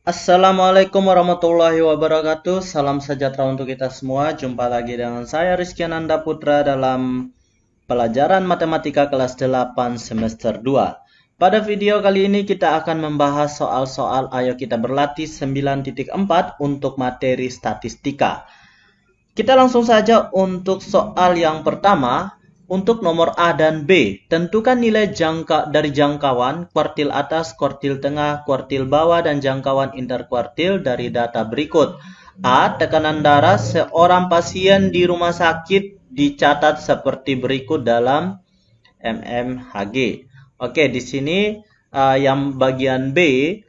Assalamualaikum warahmatullahi wabarakatuh. Salam sejahtera untuk kita semua. Jumpa lagi dengan saya Rizky Ananda Putra dalam pelajaran Matematika kelas 8 semester 2. Pada video kali ini kita akan membahas soal-soal Ayo Kita Berlatih 9.4 untuk materi statistika. Kita langsung saja untuk soal yang pertama. Untuk nomor A dan B, tentukan nilai dari jangkauan kuartil atas, kuartil tengah, kuartil bawah, dan jangkauan interkuartil dari data berikut. A. Tekanan darah seorang pasien di rumah sakit dicatat seperti berikut dalam mmHg. Oke, di sini yang bagian B,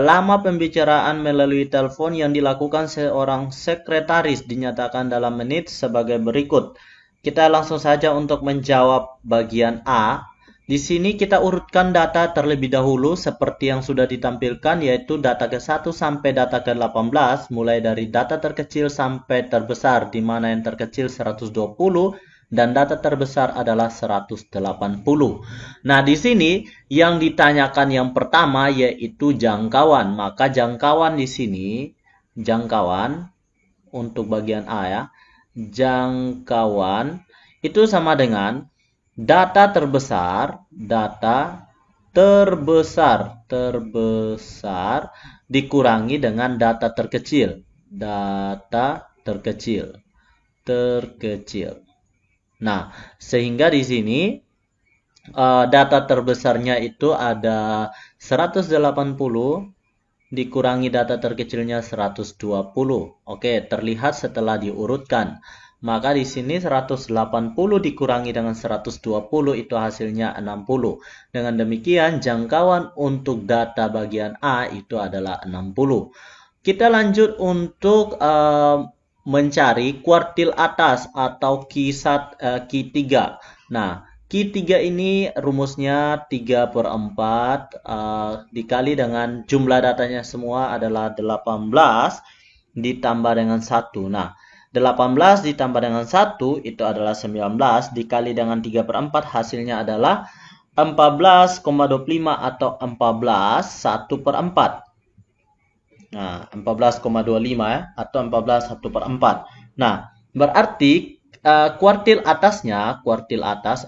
lama pembicaraan melalui telepon yang dilakukan seorang sekretaris dinyatakan dalam menit sebagai berikut. Kita langsung saja untuk menjawab bagian A. Di sini kita urutkan data terlebih dahulu seperti yang sudah ditampilkan, yaitu data ke-1 sampai data ke-18, mulai dari data terkecil sampai terbesar, di mana yang terkecil 120 dan data terbesar adalah 180. Nah, di sini yang ditanyakan yang pertama yaitu jangkauan. Maka jangkauan di sini, jangkauan untuk bagian A ya. Jangkauan itu sama dengan data terbesar dikurangi dengan data terkecil. Nah, sehingga di sini data terbesarnya itu ada 180 dikurangi data terkecilnya 120. Oke, terlihat setelah diurutkan. Maka di sini 180 dikurangi dengan 120 itu hasilnya 60. Dengan demikian jangkauan untuk data bagian A itu adalah 60. Kita lanjut untuk mencari kuartil atas atau Q3. Nah, Q3 ini rumusnya 3/4 dikali dengan jumlah datanya semua adalah 18 ditambah dengan 1. Nah, 18 ditambah dengan 1 itu adalah 19 dikali dengan 3/4 hasilnya adalah 14,25 atau 14 1/4. Nah, 14,25 ya, atau 14 1/4. Nah, berarti kuartil atas,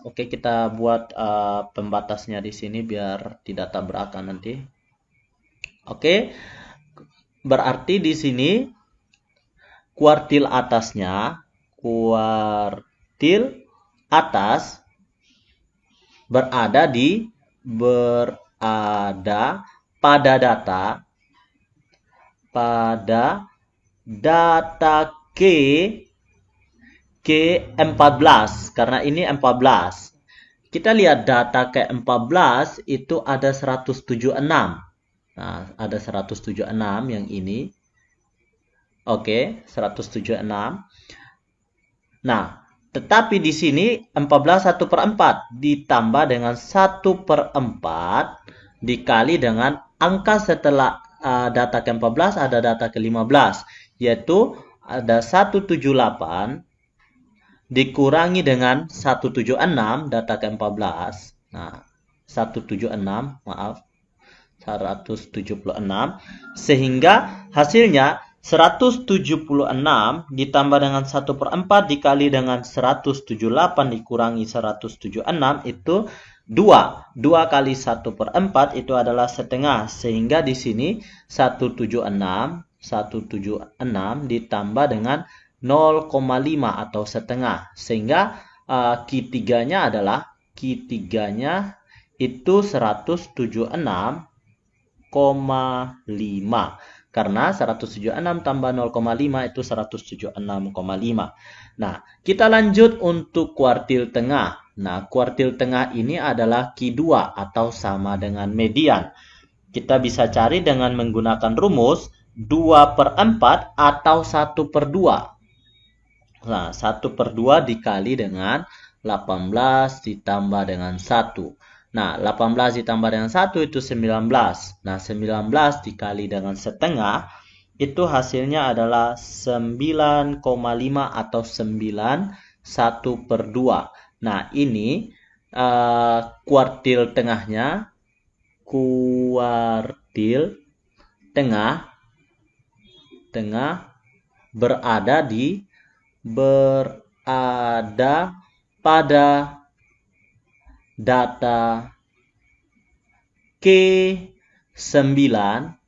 oke kita buat pembatasnya di sini biar tidak tabrakan nanti. Oke, berarti di sini kuartil atas berada pada data K14 karena ini 14. Kita lihat data ke-14 itu ada 176. Nah, ada 176 yang ini. Oke, 176. Nah, tetapi di sini 14 1/4 ditambah dengan 1/4 dikali dengan angka setelah data ke-14 ada data ke-15, yaitu ada 178 dikurangi dengan 176 data ke-14. Nah, 176 sehingga hasilnya 176 ditambah dengan 1/4 dikali dengan 178 dikurangi 176 itu 2. 2 kali 1/4 itu adalah setengah. Sehingga di sini 176 ditambah dengan 0,5 atau setengah. Sehingga Q3-nya itu 176,5. Karena 176 tambah 0,5 itu 176,5. Nah, kita lanjut untuk kuartil tengah. Nah, kuartil tengah ini adalah Q2 atau sama dengan median. Kita bisa cari dengan menggunakan rumus 2/4 atau 1/2. Nah, 1/2 dikali dengan 18 ditambah dengan 1. Nah, 18 ditambah dengan 1 itu 19. Nah, 19 dikali dengan setengah, itu hasilnya adalah 9,5 atau 9 1/2. Nah, ini kuartil tengahnya, kuartil tengah berada pada data K9.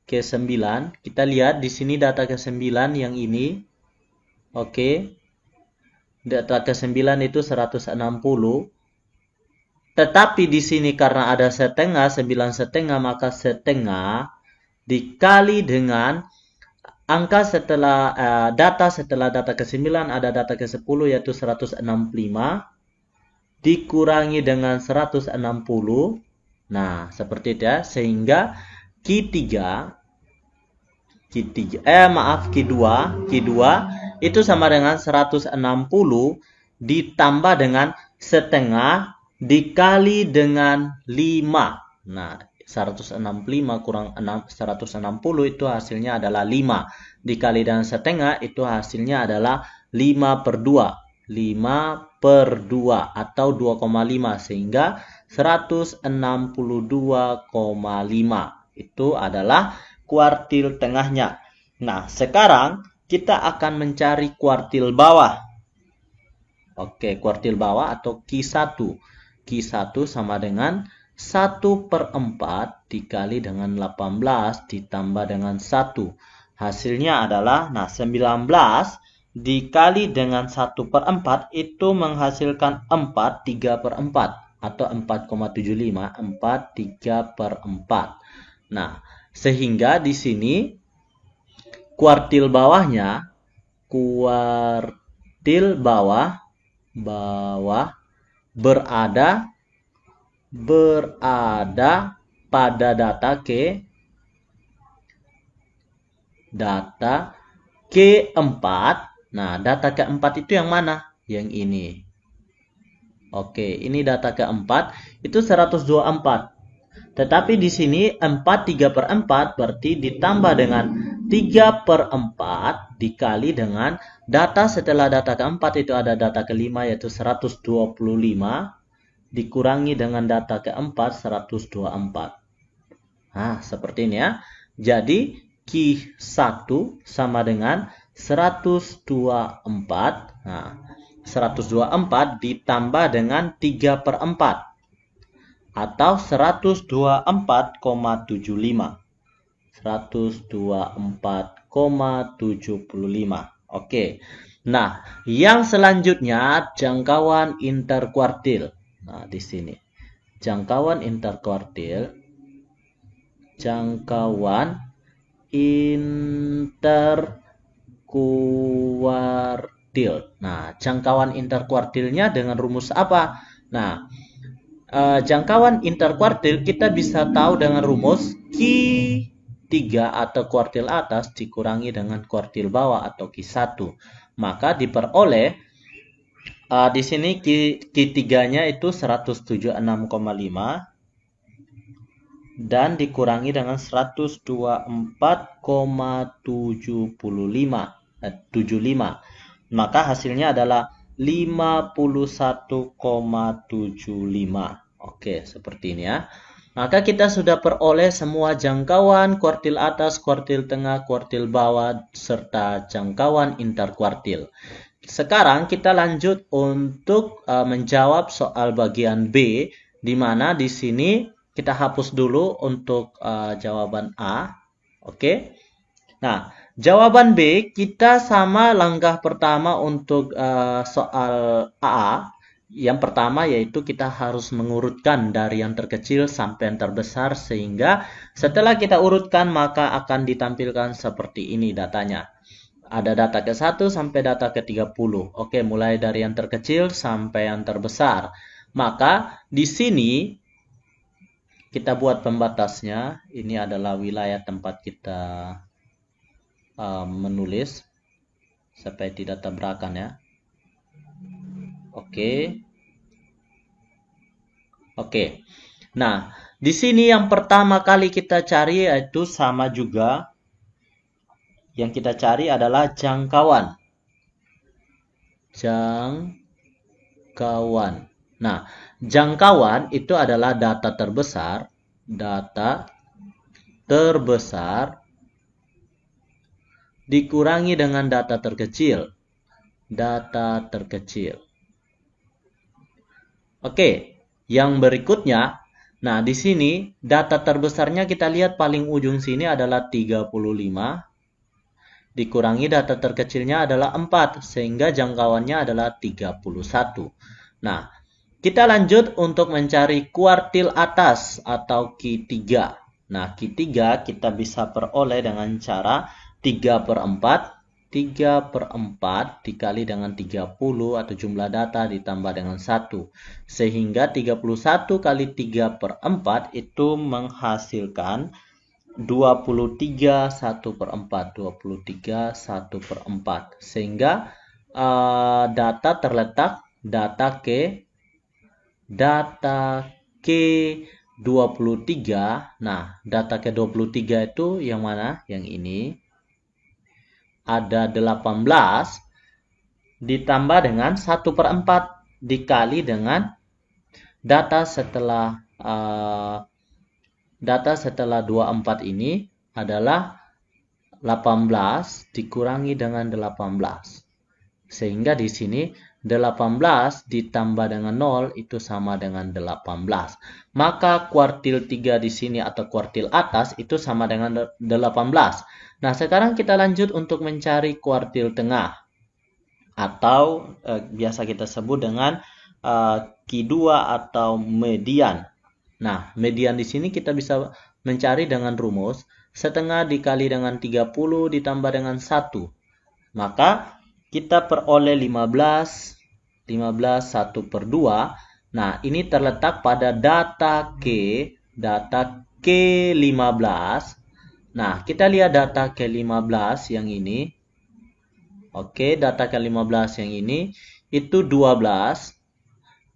Kita lihat di sini data ke-9 yang ini. Oke. Data ke-9 itu 160. Tetapi di sini karena ada setengah, 9,5, maka setengah dikali dengan angka setelah data ke-9 ada data ke-10 yaitu 165 dikurangi dengan 160. Nah, seperti itu ya. Sehingga Q2 itu sama dengan 160 ditambah dengan setengah dikali dengan 5. Nah, 165 kurang 160 itu hasilnya adalah 5. Dikali dengan setengah itu hasilnya adalah 5/2. 5/2 atau 2,5. Sehingga 162,5. Itu adalah kuartil tengahnya. Nah, sekarang kita akan mencari kuartil bawah. Oke, kuartil bawah atau Q1. Q1 sama dengan 1/4 dikali dengan 18 ditambah dengan 1. Hasilnya adalah, 19 dikali dengan 1/4 itu menghasilkan 4 3/4 atau 4,75. 4 3/4. Nah, sehingga di sini kuartil bawahnya, berada pada data K4. Nah, data keempat itu yang mana? Yang ini. Oke, ini data keempat itu 124. Tetapi di sini 4 3/4 berarti ditambah dengan 3/4 dikali dengan data setelah data keempat itu ada data kelima yaitu 125 dikurangi dengan data keempat 124. Nah, seperti ini ya. Jadi Q1 sama dengan 124. Nah, 124 ditambah dengan 3/4 atau 124,75. 124,75. Oke. Nah, yang selanjutnya jangkauan interkuartil. Nah, di sini. Jangkauan interkuartil. Nah, jangkauan interkuartilnya dengan rumus apa? Nah, jangkauan interkuartil kita bisa tahu dengan rumus Q3 atau kuartil atas dikurangi dengan kuartil bawah atau Q1. Maka diperoleh di sini Q3-nya itu 176,5 dan dikurangi dengan 124,75. Maka hasilnya adalah 51,75. Oke, seperti ini ya. Maka kita sudah peroleh semua jangkauan kuartil atas, kuartil tengah, kuartil bawah, serta jangkauan interkuartil. Sekarang kita lanjut untuk menjawab soal bagian B, di mana di sini kita hapus dulu untuk jawaban A. Oke. Nah, jawaban B kita sama langkah pertama untuk soal A. Yang pertama yaitu kita harus mengurutkan dari yang terkecil sampai yang terbesar sehingga setelah kita urutkan maka akan ditampilkan seperti ini datanya. Ada data ke-1 sampai data ke-30. Oke, mulai dari yang terkecil sampai yang terbesar. Maka di sini kita buat pembatasnya. Ini adalah wilayah tempat kita menulis supaya tidak tabrakan ya. Oke. Nah, di sini yang pertama kali kita cari yaitu sama juga. Yang kita cari adalah jangkauan. Nah, jangkauan itu adalah data terbesar dikurangi dengan data terkecil. Data terkecil. Oke, yang berikutnya, nah di sini data terbesarnya kita lihat paling ujung sini adalah 35, dikurangi data terkecilnya adalah 4, sehingga jangkauannya adalah 31. Nah, kita lanjut untuk mencari kuartil atas atau Q3. Nah, Q3 kita bisa peroleh dengan cara 3/4. 3/4 dikali dengan 30 atau jumlah data ditambah dengan 1. Sehingga 31 kali 3/4 itu menghasilkan 23 1/4. 23 1/4. Sehingga data terletak data K23. Nah, data K23 itu yang mana? Yang ini. Ada 18 ditambah dengan 1/4 dikali dengan data setelah 24 ini adalah 18 dikurangi dengan 18. Sehingga di sini 18 ditambah dengan 0 itu sama dengan 18. Maka kuartil 3 di sini atau kuartil atas itu sama dengan 18. Nah, sekarang kita lanjut untuk mencari kuartil tengah atau biasa kita sebut dengan Q2 atau median. Nah, median di sini kita bisa mencari dengan rumus setengah dikali dengan 30 ditambah dengan 1. Maka kita peroleh 15 1/2. Nah, ini terletak pada data K15. Nah, kita lihat data K15 yang ini. Oke, data K15 yang ini itu 12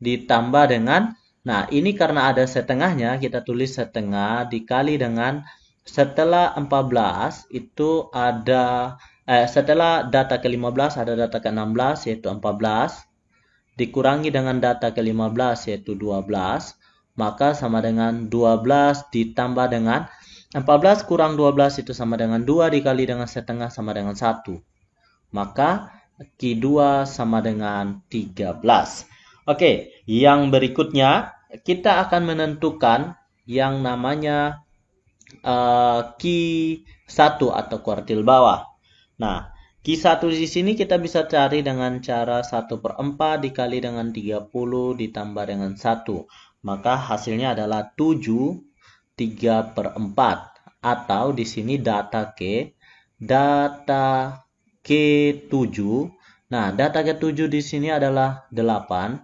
ditambah dengan, nah ini karena ada setengahnya, kita tulis setengah dikali dengan setelah 14 itu ada, setelah data K15 ada data K16 yaitu 14, dikurangi dengan data K15 yaitu 12, maka sama dengan 12 ditambah dengan 14 kurang 12 itu sama dengan 2 dikali dengan setengah sama dengan 1. Maka Q2 sama dengan 13. Oke, yang berikutnya kita akan menentukan yang namanya Q1 atau kuartil bawah. Nah, Q1 di sini kita bisa cari dengan cara 1/4 dikali dengan 30 ditambah dengan 1. Maka hasilnya adalah 7 3/4 atau di sini data K7. Nah, data K7 di sini adalah 8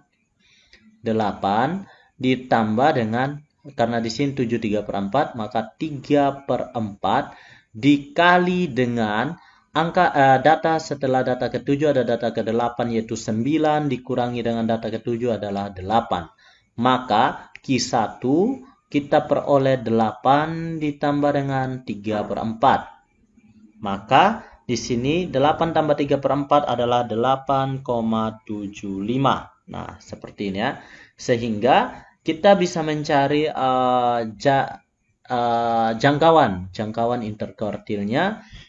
ditambah dengan, karena di sini 7 3/4 maka 3/4 dikali dengan angka data setelah data ke-7 ada data ke-8 yaitu 9 dikurangi dengan data ke-7 adalah 8. Maka Q1 kita peroleh 8 ditambah dengan 3/4. Maka di sini 8 tambah 3/4 adalah 8,75. Nah, seperti ini ya. Sehingga kita bisa mencari jangkauan interkuartilnya.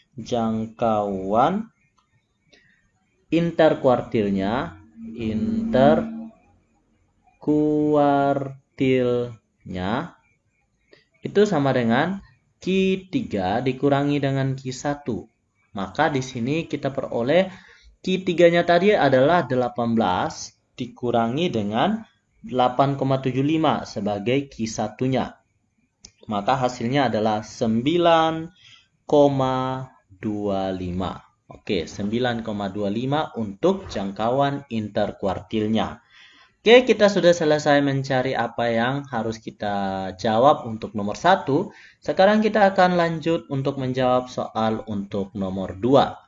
Itu sama dengan Q3 dikurangi dengan Q1. Maka di sini kita peroleh Q3-nya tadi adalah 18 dikurangi dengan 8,75 sebagai Q1-nya. Maka hasilnya adalah 9,25. Oke, 9,25 untuk jangkauan interkuartilnya. Oke, kita sudah selesai mencari apa yang harus kita jawab untuk nomor 1. Sekarang kita akan lanjut untuk menjawab soal untuk nomor 2.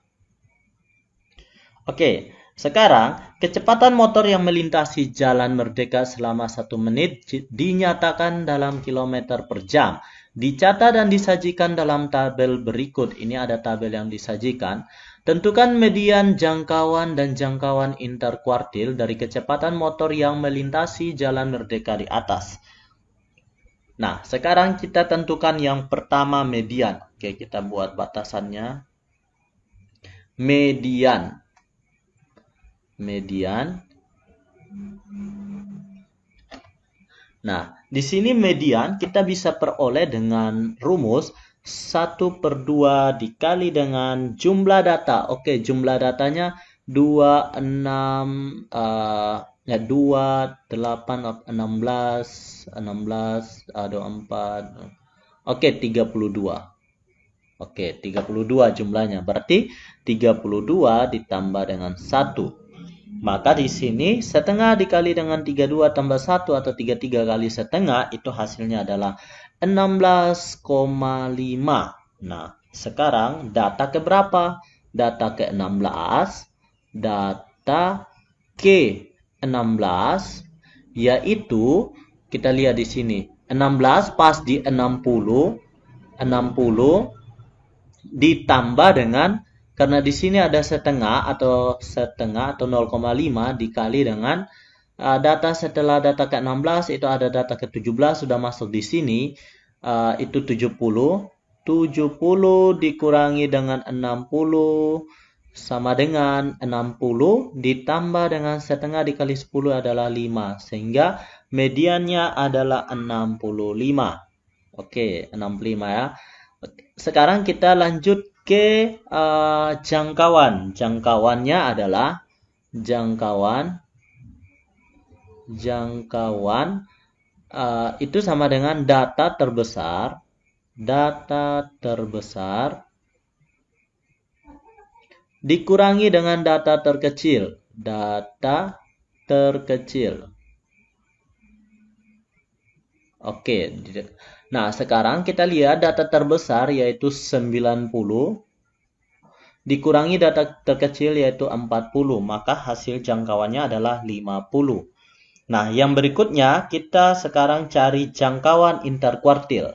Oke, sekarang kecepatan motor yang melintasi Jalan Merdeka selama 1 menit dinyatakan dalam kilometer per jam. Dicatat dan disajikan dalam tabel berikut. Ini ada tabel yang disajikan. Tentukan median jangkauan dan jangkauan interkuartil dari kecepatan motor yang melintasi Jalan Merdeka di atas. Nah, sekarang kita tentukan yang pertama median. Oke, kita buat batasannya. median. Median. Nah, di sini median kita bisa peroleh dengan rumus 1/2 dikali dengan jumlah data. Oke, jumlah datanya 2, 6, 2, 8, 16, 24. Oke, 32. Oke, 32 jumlahnya. Berarti 32 ditambah dengan 1. Maka di sini setengah dikali dengan 32 tambah 1 atau 33 kali setengah itu hasilnya adalah 16,5. Nah, sekarang data ke berapa? Data ke-16, data ke-16 yaitu kita lihat di sini. 16 pas di 60 ditambah dengan, karena di sini ada setengah atau 0,5 dikali dengan data setelah data ke-16 itu ada data ke-17 sudah masuk di sini, itu 70. 70 dikurangi dengan 60 sama dengan 60 ditambah dengan setengah dikali 10 adalah 5. Sehingga mediannya adalah 65. Oke, 65 ya. Sekarang kita lanjut ke jangkauan. Jangkauannya adalah jangkauan itu sama dengan data terbesar dikurangi dengan data terkecil. Oke. Nah, sekarang kita lihat data terbesar yaitu 90 dikurangi data terkecil yaitu 40, maka hasil jangkauannya adalah 50. Nah, yang berikutnya kita sekarang cari jangkauan interkuartil.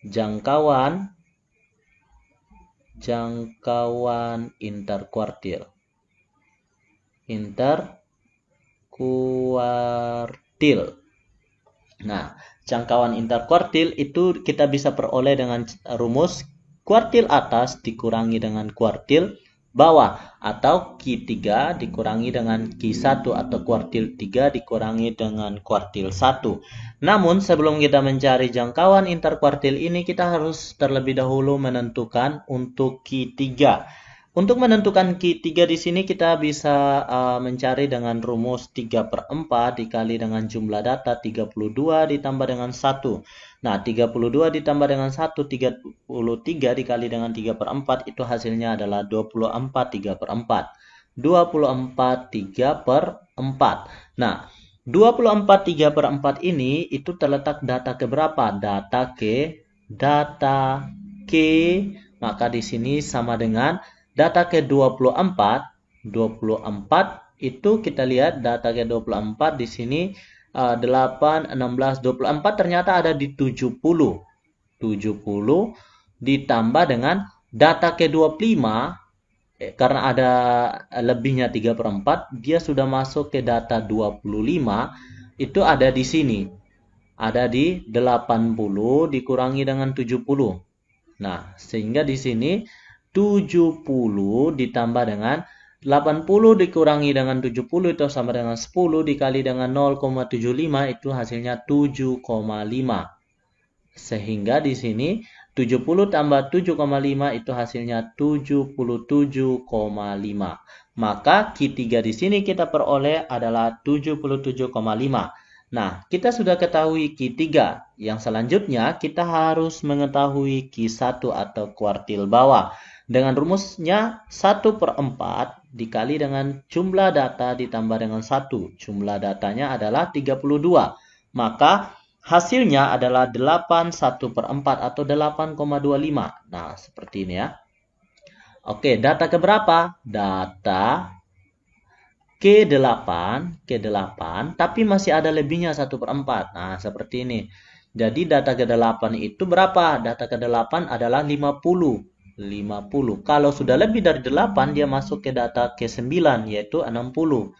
Jangkauan interkuartil. Nah, jangkauan interkuartil itu kita bisa peroleh dengan rumus kuartil atas dikurangi dengan kuartil bawah, atau Q3 dikurangi dengan Q1 atau kuartil 3 dikurangi dengan kuartil 1. Namun sebelum kita mencari jangkauan interkuartil ini, kita harus terlebih dahulu menentukan untuk Q3. Untuk menentukan Q3 di sini kita bisa mencari dengan rumus 3/4 dikali dengan jumlah data 32 ditambah dengan 1. Nah, 32 ditambah dengan 1, 33 dikali dengan 3/4 itu hasilnya adalah 24 3/4. 24 3/4. Nah, 24 3/4 ini itu terletak data ke berapa? Data ke, maka di sini sama dengan data ke-24, 24 itu kita lihat data ke-24 di sini 8, 16, 24 ternyata ada di 70. 70 ditambah dengan data ke-25 karena ada lebihnya 3/4, dia sudah masuk ke data 25, itu ada di sini. Ada di 80 dikurangi dengan 70. Nah, sehingga di sini 70 ditambah dengan 80 dikurangi dengan 70 itu sama dengan 10 dikali dengan 0,75 itu hasilnya 7,5. Sehingga di sini 70 tambah 7,5 itu hasilnya 77,5. Maka Q3 di sini kita peroleh adalah 77,5. Nah, kita sudah ketahui Q3. Yang selanjutnya kita harus mengetahui Q1 atau kuartil bawah. Dengan rumusnya 1/4 dikali dengan jumlah data ditambah dengan 1. Jumlah datanya adalah 32. Maka hasilnya adalah 8 1/4 atau 8,25. Nah, seperti ini ya. Oke, data keberapa? Data ke-8, tapi masih ada lebihnya 1/4. Nah, seperti ini. Jadi data ke-8 itu berapa? Data ke-8 adalah 50. 50. Kalau sudah lebih dari 8, dia masuk ke data ke-9, yaitu 60.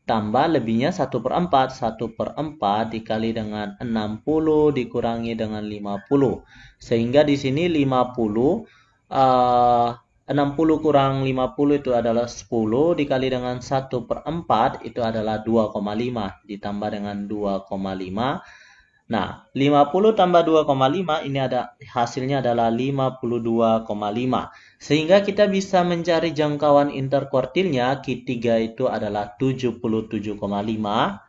Tambah lebihnya 1/4. 1/4 dikali dengan 60 dikurangi dengan 50. Sehingga di sini 50 60 kurang 50 itu adalah 10, dikali dengan 1/4 itu adalah 2,5, ditambah dengan 2,5. Nah, 50 tambah 2,5 ini hasilnya adalah 52,5. Sehingga kita bisa mencari jangkauan interkuartilnya Q3 itu adalah 77,5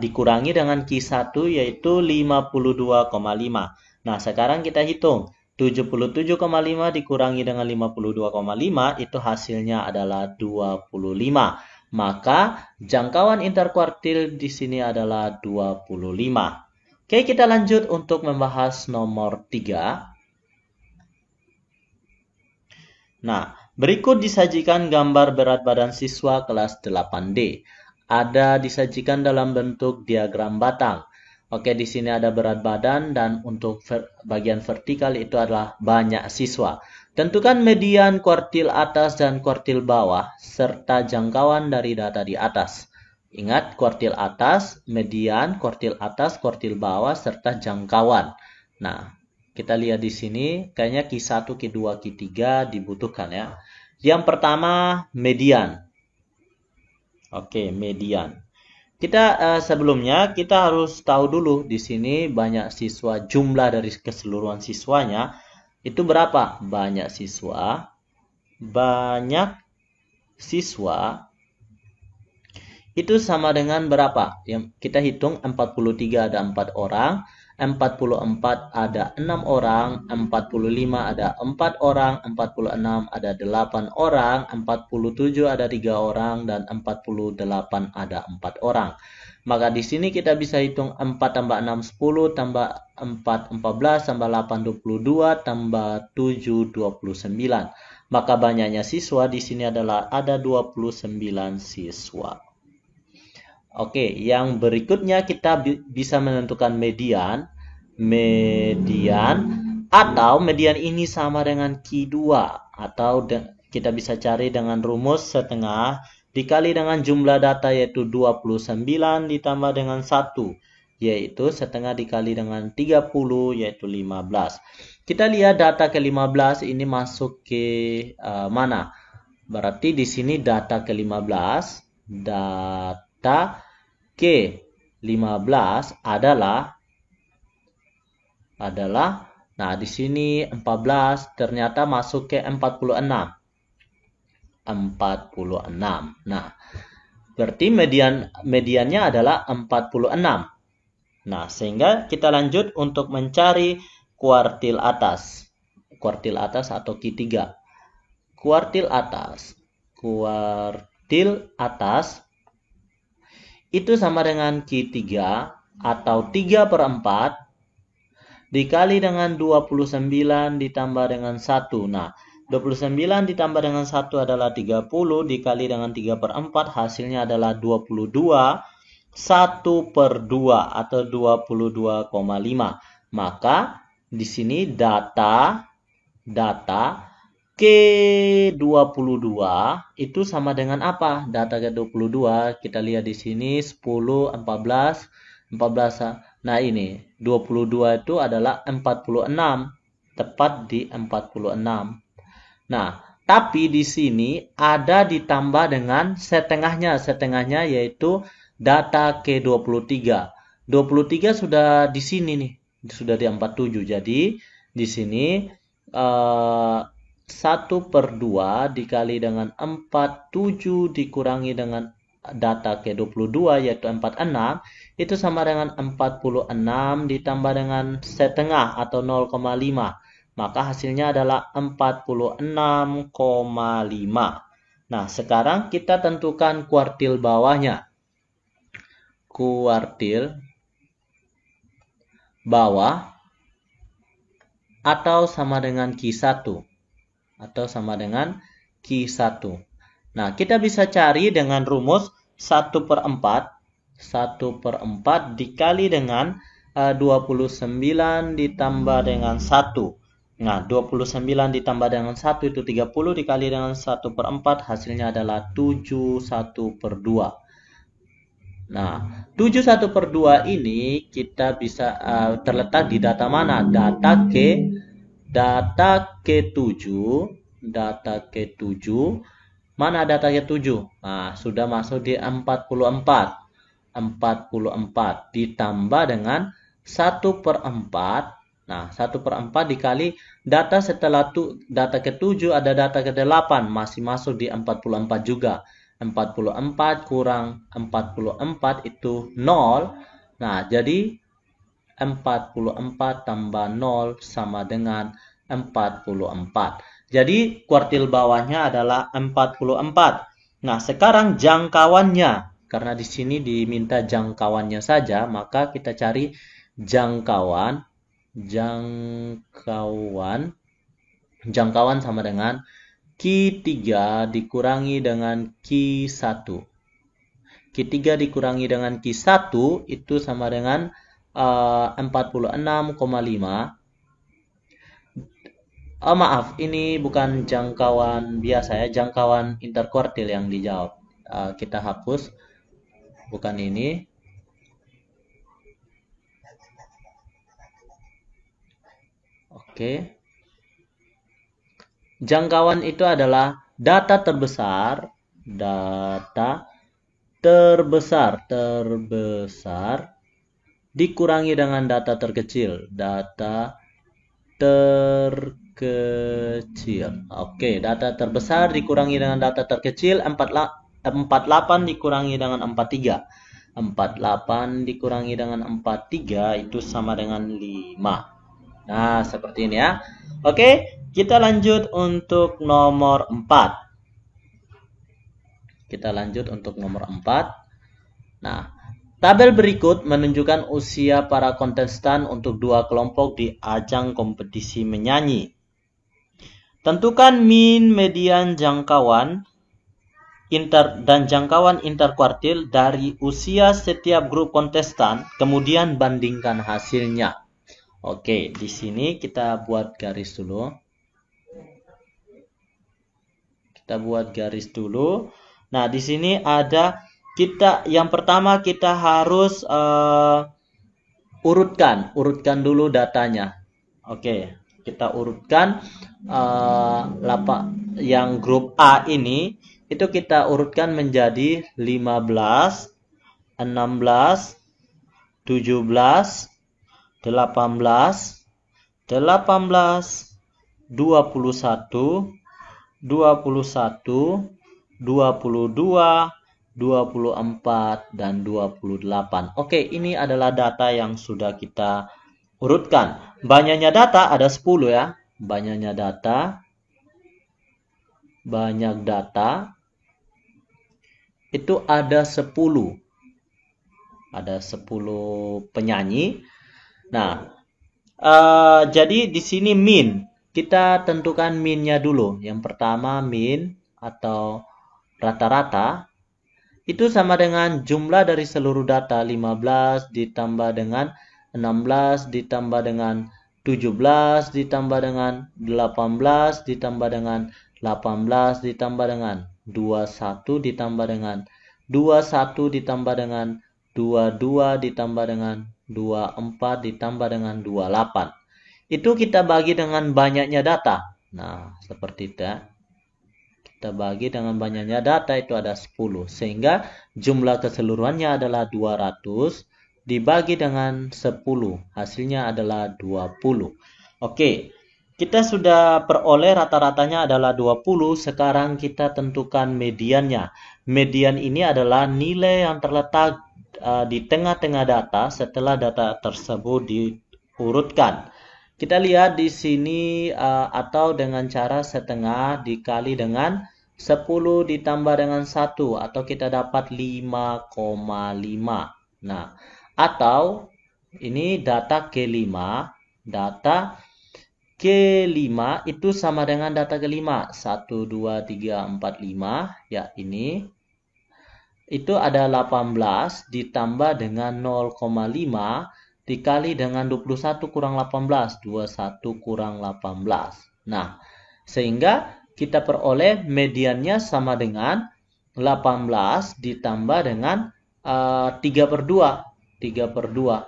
dikurangi dengan Q1 yaitu 52,5. Nah, sekarang kita hitung 77,5 dikurangi dengan 52,5 itu hasilnya adalah 25. Maka jangkauan interkuartil di sini adalah 25. Oke, kita lanjut untuk membahas nomor 3. Nah, berikut disajikan gambar berat badan siswa kelas 8D. Ada disajikan dalam bentuk diagram batang. Oke, di sini ada berat badan dan untuk bagian vertikal itu adalah banyak siswa. Tentukan median kuartil atas dan kuartil bawah serta jangkauan dari data di atas. Ingat, kuartil atas, median, kuartil atas, kuartil bawah serta jangkauan. Nah, kita lihat di sini kayaknya Q1, Q2, Q3 dibutuhkan ya. Yang pertama median. Oke, median. Sebelumnya kita harus tahu dulu di sini banyak siswa, jumlah dari keseluruhan siswanya itu berapa? Banyak siswa itu sama dengan berapa? Yang kita hitung 43 ada 4 orang, 44 ada 6 orang, 45 ada 4 orang, 46 ada 8 orang, 47 ada 3 orang, dan 48 ada 4 orang. Maka di sini kita bisa hitung 4 tambah 6, 10, tambah 4, 14, tambah 8, 22, tambah 7, 29. Maka banyaknya siswa di sini adalah ada 29 siswa. Oke, yang berikutnya kita bisa menentukan median. Atau median ini sama dengan Q2. Atau kita bisa cari dengan rumus setengah dikali dengan jumlah data yaitu 29 ditambah dengan 1. Yaitu setengah dikali dengan 30 yaitu 15. Kita lihat data ke-15 ini masuk ke mana? Berarti di sini data ke-15. Data ke-15 adalah nah di sini 14 ternyata masuk ke 46. Nah, berarti mediannya adalah 46. Nah, sehingga kita lanjut untuk mencari kuartil atas atau Q3. Kuartil atas itu sama dengan Q3 atau 3/4 dikali dengan 29 ditambah dengan 1. Nah, 29 ditambah dengan 1 adalah 30 dikali dengan 3/4 hasilnya adalah 22. 1/2 atau 22,5. Maka di sini data K22 itu sama dengan apa? Data K22 kita lihat di sini 10, 14. Nah ini 22 itu adalah 46. Tepat di 46. Nah, tapi di sini ada ditambah dengan setengahnya. Setengahnya yaitu data K23. 23 sudah di sini nih. Sudah di 47. Jadi di sini 1/2 dikali dengan 47 dikurangi dengan data K22 yaitu 46 itu sama dengan 46 ditambah dengan setengah atau 0,5. Maka hasilnya adalah 46,5. Nah, sekarang kita tentukan kuartil bawahnya. Kuartil bawah atau sama dengan Q1. Nah, kita bisa cari dengan rumus 1/4. 1/4 dikali dengan 29 ditambah dengan 1. Nah, 29 ditambah dengan 1 itu 30 dikali dengan 1/4 hasilnya adalah 71/2. Nah, 71/2 ini kita bisa terletak di data mana? Data K7 data ke-7. Mana data ke-7? Nah, sudah masuk di 44. 44 ditambah dengan 1/4. Nah, 1/4 dikali data setelah data ke-7 ada data ke-8. Masih masuk di 44 juga. 44 kurang 44 itu 0. Nah, jadi 44 tambah 0 sama dengan 44. Jadi kuartil bawahnya adalah 44. Nah, sekarang jangkauannya. Karena di sini diminta jangkauannya saja, maka kita cari jangkauan. Jangkauan sama dengan Q3 dikurangi dengan Q1. Q3 dikurangi dengan Q1 itu sama dengan 46,5. Oh maaf, ini bukan jangkauan biasa ya, jangkauan interkuartil yang dijawab. Kita hapus, bukan ini. Oke. Jangkauan itu adalah data terbesar dikurangi dengan data terkecil. Oke, data terbesar dikurangi dengan data terkecil. 48 dikurangi dengan 43. 48 dikurangi dengan 43 itu sama dengan 5. Nah, seperti ini ya. Oke, kita lanjut untuk nomor 4. Nah, tabel berikut menunjukkan usia para kontestan untuk dua kelompok di ajang kompetisi menyanyi. Tentukan min, median, jangkauan dan jangkauan interkuartil dari usia setiap grup kontestan, kemudian bandingkan hasilnya. Oke, di sini kita buat garis dulu. Nah, di sini ada yang pertama kita harus urutkan dulu datanya. Oke, kita urutkan yang grup A ini itu kita urutkan menjadi 15, 16, 17, 18, 21, 22, 24, dan 28. Oke, ini adalah data yang sudah kita urutkan. Banyaknya data ada 10 ya. Banyak data itu ada 10. Ada 10 penyanyi. Nah, jadi di sini min. Kita tentukan minnya dulu. Yang pertama min atau rata-rata itu sama dengan jumlah dari seluruh data 15 ditambah dengan 16 ditambah dengan 17 ditambah dengan 18 ditambah dengan 18 ditambah dengan 21 ditambah dengan 21 ditambah dengan 22 ditambah dengan 24 ditambah dengan 28. Itu kita bagi dengan banyaknya data. Nah, seperti itu ya. Kita bagi dengan banyaknya data itu ada 10. Sehingga jumlah keseluruhannya adalah 200 dibagi dengan 10. Hasilnya adalah 20. Oke, kita sudah peroleh rata-ratanya adalah 20. Sekarang kita tentukan mediannya. Median ini adalah nilai yang terletak di tengah-tengah data setelah data tersebut diurutkan. Kita lihat di sini atau dengan cara setengah dikali dengan 10 ditambah dengan 1 atau kita dapat 5,5. Nah, atau ini data ke-5. Data ke-5 itu sama dengan data ke-5. 1, 2, 3, 4, 5. Ya, ini. Itu ada 18 ditambah dengan 0,5 dikali dengan 21 kurang 18. 21 kurang 18. Nah, sehingga kita peroleh mediannya sama dengan 18 ditambah dengan 3/2. 3/2.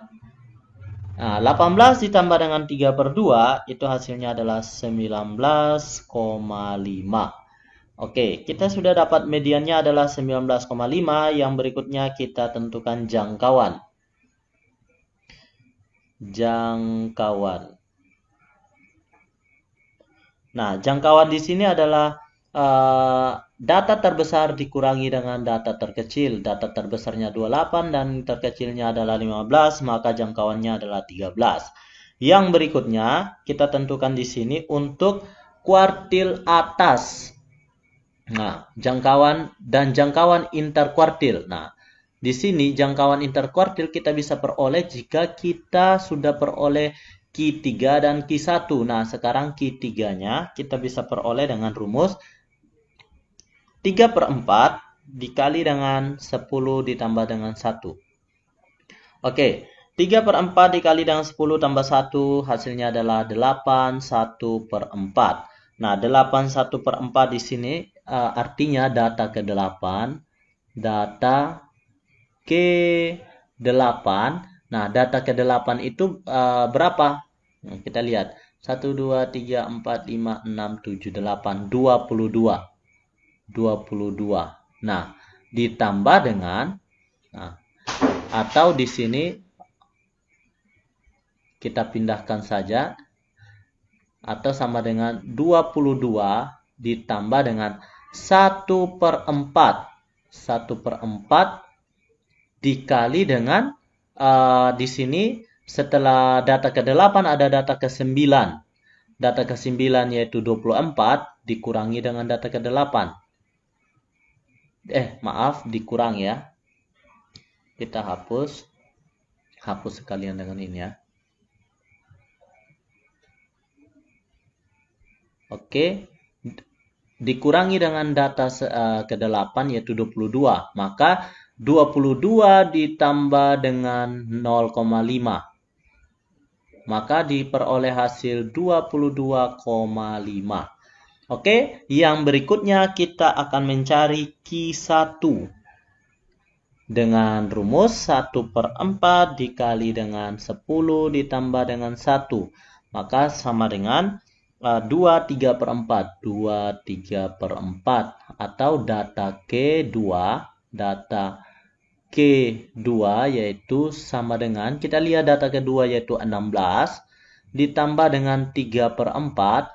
Nah, 18 ditambah dengan 3/2 itu hasilnya adalah 19,5. Oke, kita sudah dapat mediannya adalah 19,5. Yang berikutnya kita tentukan jangkauan. Nah, jangkauan di sini adalah data terbesar dikurangi dengan data terkecil. Data terbesarnya 28 dan terkecilnya adalah 15, maka jangkauannya adalah 13. Yang berikutnya kita tentukan di sini untuk kuartil atas. Nah, jangkauan interkuartil. Nah, di sini jangkauan interkuartil kita bisa peroleh jika kita sudah peroleh Q3 dan Q1. Nah, sekarang Q3-nya kita bisa peroleh dengan rumus 3/4 dikali dengan 10 ditambah dengan 1. Oke, 3/4 dikali dengan 10 tambah 1 hasilnya adalah 8 1/4. Nah, 8 1/4 di sini artinya data ke-8. Data ke-8. Nah, data ke-8 itu berapa? Nah, kita lihat. 1, 2, 3, 4, 5, 6, 7, 8, 22. 22. Nah, ditambah dengan atau di sini kita pindahkan saja atau sama dengan 22 ditambah dengan 1/4. 1/4 dikali dengan di sini setelah data ke-8 ada data ke-9. Data ke-9 yaitu 24 dikurangi dengan data ke-8. Maaf, dikurang ya. Kita hapus sekalian dengan ini ya. Oke, dikurangi dengan data ke-8 yaitu 22. Maka 22 ditambah dengan 0,5. Maka diperoleh hasil 22,5. Oke, yang berikutnya kita akan mencari Q1 dengan rumus 1/4 dikali dengan 10 ditambah dengan 1. Maka sama dengan 23/4. 23/4 atau data K2 yaitu sama dengan, kita lihat data kedua yaitu 16 ditambah dengan 3/4.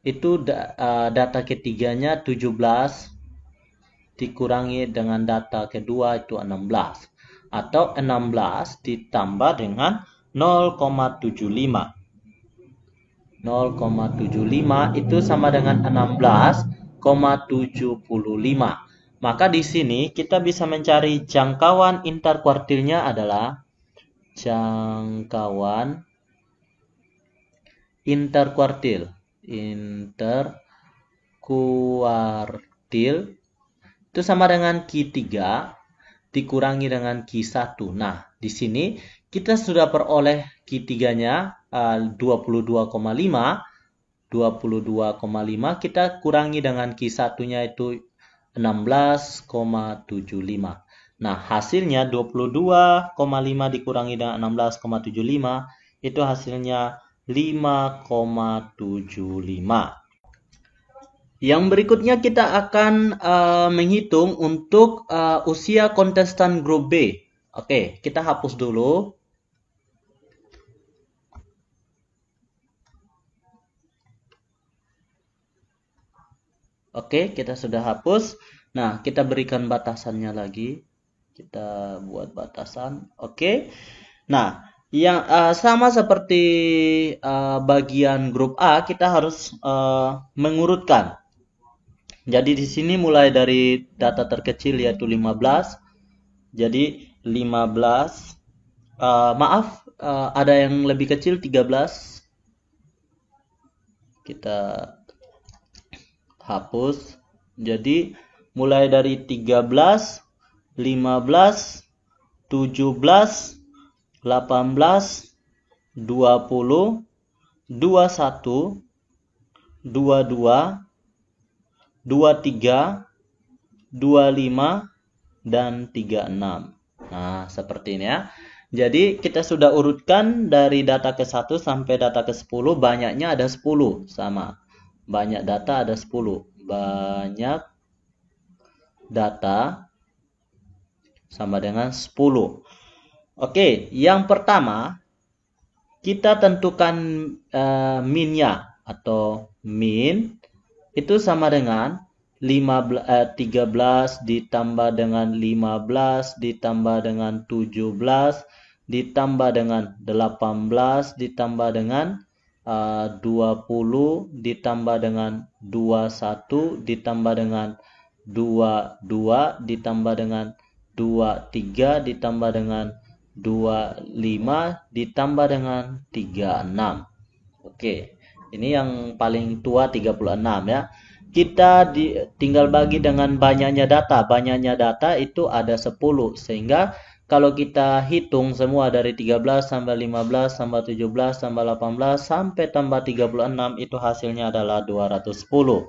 Itu data ketiganya 17 dikurangi dengan data kedua itu 16. Atau 16 ditambah dengan 0,75. 0,75 itu sama dengan 16,75. Maka di sini kita bisa mencari jangkauan interkuartilnya adalah jangkauan interkuartil itu sama dengan Q3 dikurangi dengan Q1. Nah, di sini kita sudah peroleh Q3-nya 22,5. 22,5 kita kurangi dengan Q1-nya itu 16,75. Nah, hasilnya 22,5 dikurangi dengan 16,75 itu hasilnya 5,75. Yang berikutnya kita akan menghitung untuk usia kontestan grup B. Oke, kita hapus dulu. Oke, kita sudah hapus. Nah, kita berikan batasannya lagi. Kita buat batasan. Oke. Nah, yang sama seperti bagian grup A, kita harus mengurutkan. Jadi di sini mulai dari data terkecil yaitu 15. Jadi 15. Maaf, ada yang lebih kecil 13. Kita hapus. Jadi mulai dari 13, 15, 17, 18, 20, 21, 22, 23, 25, dan 36. Nah, seperti ini ya. Jadi kita sudah urutkan dari data ke 1 sampai data ke 10, banyaknya ada 10 sama. Banyak data ada 10. Banyak data sama dengan 10. Oke, yang pertama kita tentukan min-nya atau min itu sama dengan 13 ditambah dengan 15 ditambah dengan 17 ditambah dengan 18 ditambah dengan 20 ditambah dengan 21 ditambah dengan 22 ditambah dengan 23 ditambah dengan 25 ditambah dengan 36. Oke, ini yang paling tua 36 ya. Kita tinggal bagi dengan banyaknya data. Banyaknya data itu ada 10. Sehingga kalau kita hitung semua dari 13 sampai 15 sampai 17 sampai 18 sampai tambah 36 itu hasilnya adalah 210.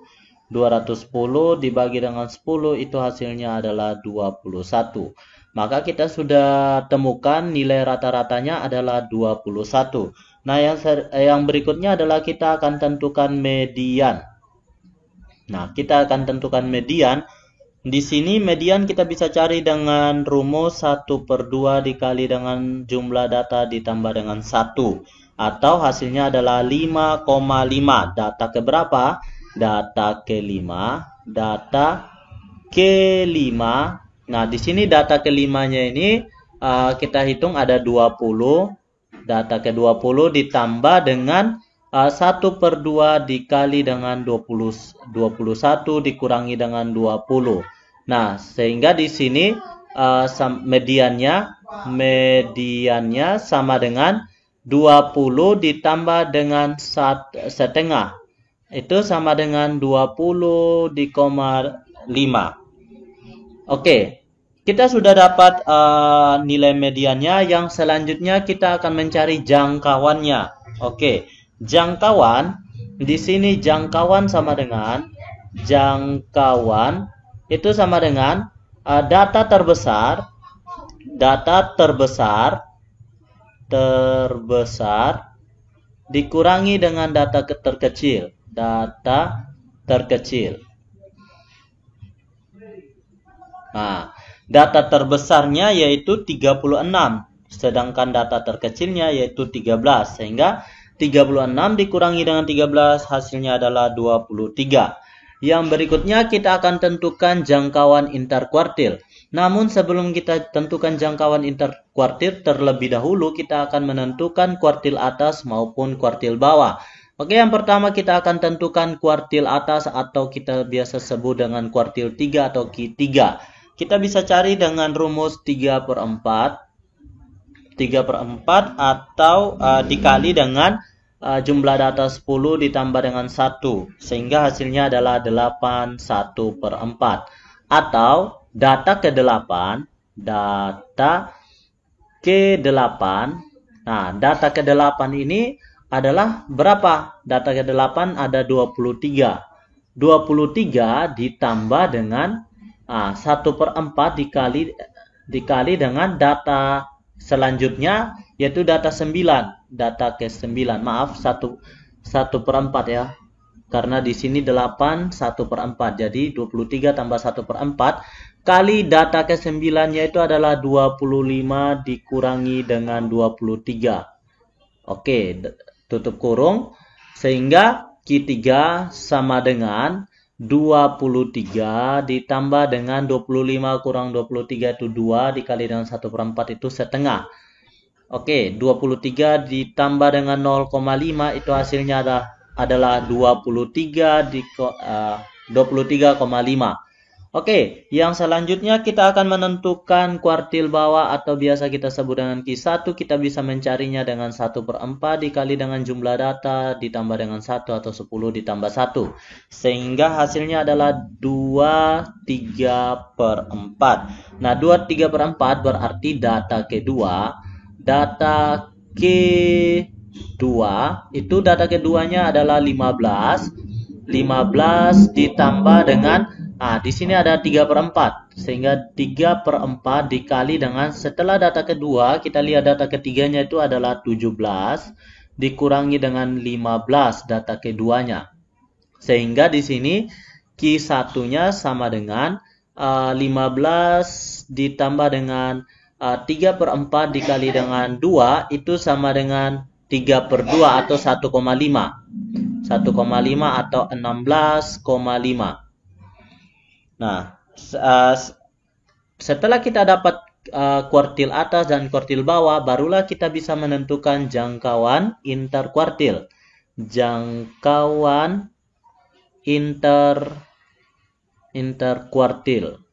210 dibagi dengan 10 itu hasilnya adalah 21. Maka kita sudah temukan nilai rata-ratanya adalah 21. Nah, yang berikutnya adalah kita akan tentukan median. Nah, kita akan tentukan median. Di sini median kita bisa cari dengan rumus 1/2 dikali dengan jumlah data ditambah dengan 1. Atau hasilnya adalah 5,5. Data ke berapa? Data ke-5. Data ke-5. Nah, di sini data ke-5-nya ini kita hitung ada 20. Data ke-20 ditambah dengan 1/2 dikali dengan 21 dikurangi dengan 20. Nah, sehingga di sini mediannya sama dengan 20 ditambah dengan setengah. Itu sama dengan 20,5. Oke, kita sudah dapat nilai mediannya. Yang selanjutnya kita akan mencari jangkauannya. Oke. Jangkauan, di sini jangkauan sama dengan itu sama dengan data terbesar dikurangi dengan data terkecil. Nah, data terbesarnya yaitu 36, sedangkan data terkecilnya yaitu 13, sehingga 36 dikurangi dengan 13 hasilnya adalah 23. Yang berikutnya kita akan tentukan jangkauan interkuartil. Namun sebelum kita tentukan jangkauan interkuartil, terlebih dahulu kita akan menentukan kuartil atas maupun kuartil bawah. Oke, yang pertama kita akan tentukan kuartil atas atau kita biasa sebut dengan kuartil 3 atau Q3. Kita bisa cari dengan rumus 3/4 atau dikali dengan jumlah data 10 ditambah dengan 1. Sehingga hasilnya adalah 81/4. Atau data ke-8. Nah, data ke-8 ini adalah berapa? Data ke-8 ada 23. 23 ditambah dengan 1/4 dikali dengan data selanjutnya yaitu data 9, data ke-9. Maaf, 1/4 ya. Karena di sini 8 1/4. Jadi 23 tambah 1/4 kali data ke-9 yaitu adalah 25 dikurangi dengan 23. Oke, tutup kurung. Sehingga Q3 sama dengan 23 ditambah dengan 25 kurang 23 itu 2 dikali dengan 1/4 itu setengah. Oke, 23 ditambah dengan 0,5 itu hasilnya adalah 23,5. Oke, yang selanjutnya kita akan menentukan kuartil bawah atau biasa kita sebut dengan Q1. Kita bisa mencarinya dengan 1/4 dikali dengan jumlah data ditambah dengan 1 atau 10 ditambah 1. Sehingga hasilnya adalah 23/4. Nah, 23/4 berarti data kedua. Data kedua itu data keduanya adalah 15 ditambah dengan Nah, di sini ada 3/4. Sehingga 3/4 dikali dengan, setelah data kedua, kita lihat data ketiganya itu adalah 17, dikurangi dengan 15 data keduanya. Sehingga di sini Q1-nya sama dengan 15 ditambah dengan 3/4 dikali dengan 2, itu sama dengan 3/2 atau 1,5. 1,5 atau 16,5. Nah, setelah kita dapat kuartil atas dan kuartil bawah, barulah kita bisa menentukan jangkauan interkuartil. Jangkauan interkuartil.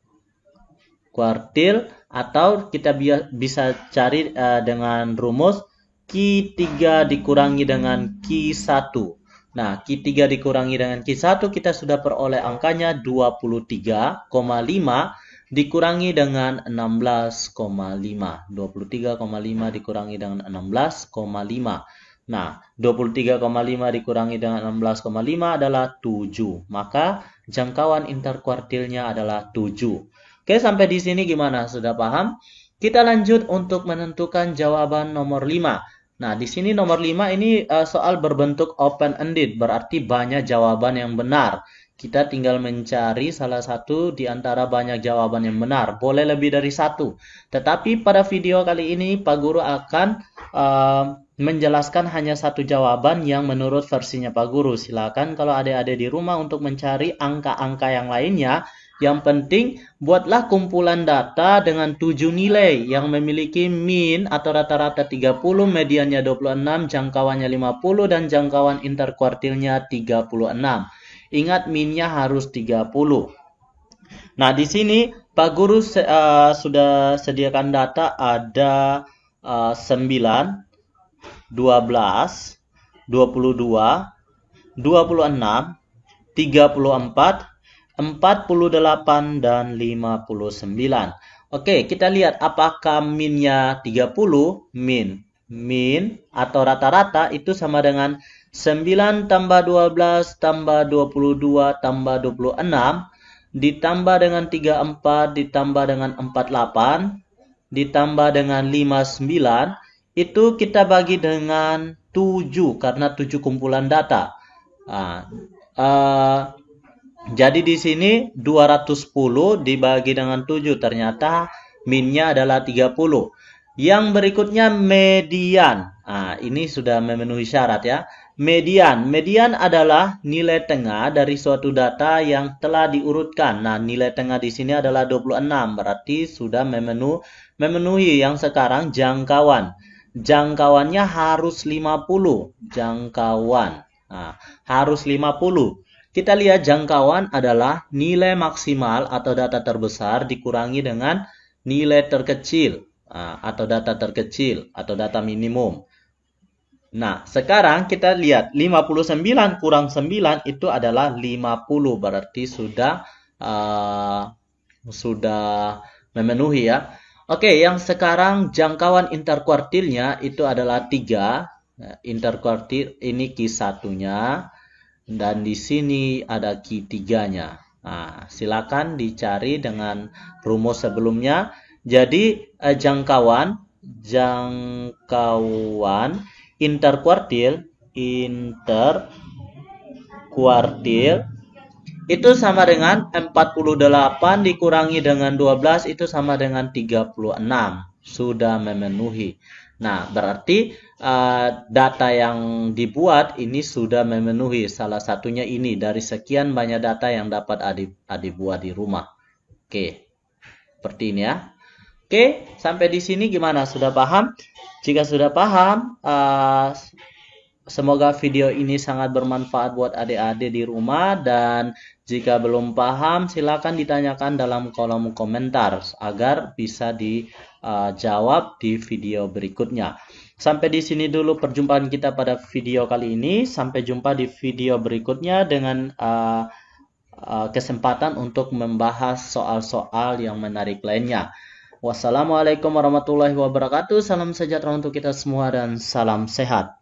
Kuartil, atau kita bisa cari dengan rumus Q3 dikurangi dengan Q1. Nah, Q3 dikurangi dengan Q1, kita sudah peroleh angkanya 23,5 dikurangi dengan 16,5. 23,5 dikurangi dengan 16,5. Nah, 23,5 dikurangi dengan 16,5 adalah 7. Maka jangkauan interkuartilnya adalah 7. Oke, sampai di sini gimana? Sudah paham? Kita lanjut untuk menentukan jawaban nomor 5. Nah, di sini nomor 5 ini soal berbentuk open-ended, berarti banyak jawaban yang benar. Kita tinggal mencari salah satu di antara banyak jawaban yang benar. Boleh lebih dari satu. Tetapi pada video kali ini, Pak Guru akan menjelaskan hanya satu jawaban yang menurut versinya Pak Guru. Silakan kalau adik-adik di rumah untuk mencari angka-angka yang lainnya. Yang penting, buatlah kumpulan data dengan 7 nilai yang memiliki min atau rata-rata 30, mediannya 26, jangkauannya 50, dan jangkauan interkuartilnya 36. Ingat, minnya harus 30. Nah, di sini Pak Guru sudah sediakan data ada 9, 12, 22, 26, 34, 48, dan 59. Oke, kita lihat apakah minnya 30, min atau rata-rata itu sama dengan 9 tambah 12 tambah 22 tambah 26 ditambah dengan 34 ditambah dengan 48 ditambah dengan 59, itu kita bagi dengan 7 karena 7 kumpulan data. Jadi di sini 210 dibagi dengan 7, ternyata minnya adalah 30. Yang berikutnya median. Ini sudah memenuhi syarat ya. Median adalah nilai tengah dari suatu data yang telah diurutkan. Nah, nilai tengah di sini adalah 26, berarti sudah memenuhi yang sekarang jangkauan. Jangkauannya harus 50. Jangkauan. Harus 50. Kita lihat jangkauan adalah nilai maksimal atau data terbesar dikurangi dengan nilai terkecil atau data terkecil atau data minimum. Nah, sekarang kita lihat 59 kurang 9 itu adalah 50, berarti sudah memenuhi ya. Oke, yang sekarang jangkauan interkuartilnya itu adalah 3. Interkuartil ini Q1-nya. Dan di sini ada Q3-nya. Silakan dicari dengan rumus sebelumnya. Jadi jangkauan interkuartil itu sama dengan 48 dikurangi dengan 12 itu sama dengan 36. Sudah memenuhi. Nah, berarti data yang dibuat ini sudah memenuhi. Salah satunya ini dari sekian banyak data yang dapat adik buat di rumah. Oke, seperti ini ya. Oke, sampai di sini gimana? Sudah paham? Jika sudah paham, semoga video ini sangat bermanfaat buat adik-adik di rumah. Dan jika belum paham, silakan ditanyakan dalam kolom komentar agar bisa dijawab di video berikutnya. Sampai di sini dulu perjumpaan kita pada video kali ini. Sampai jumpa di video berikutnya dengan kesempatan untuk membahas soal-soal yang menarik lainnya. Wassalamualaikum warahmatullahi wabarakatuh. Salam sejahtera untuk kita semua dan salam sehat.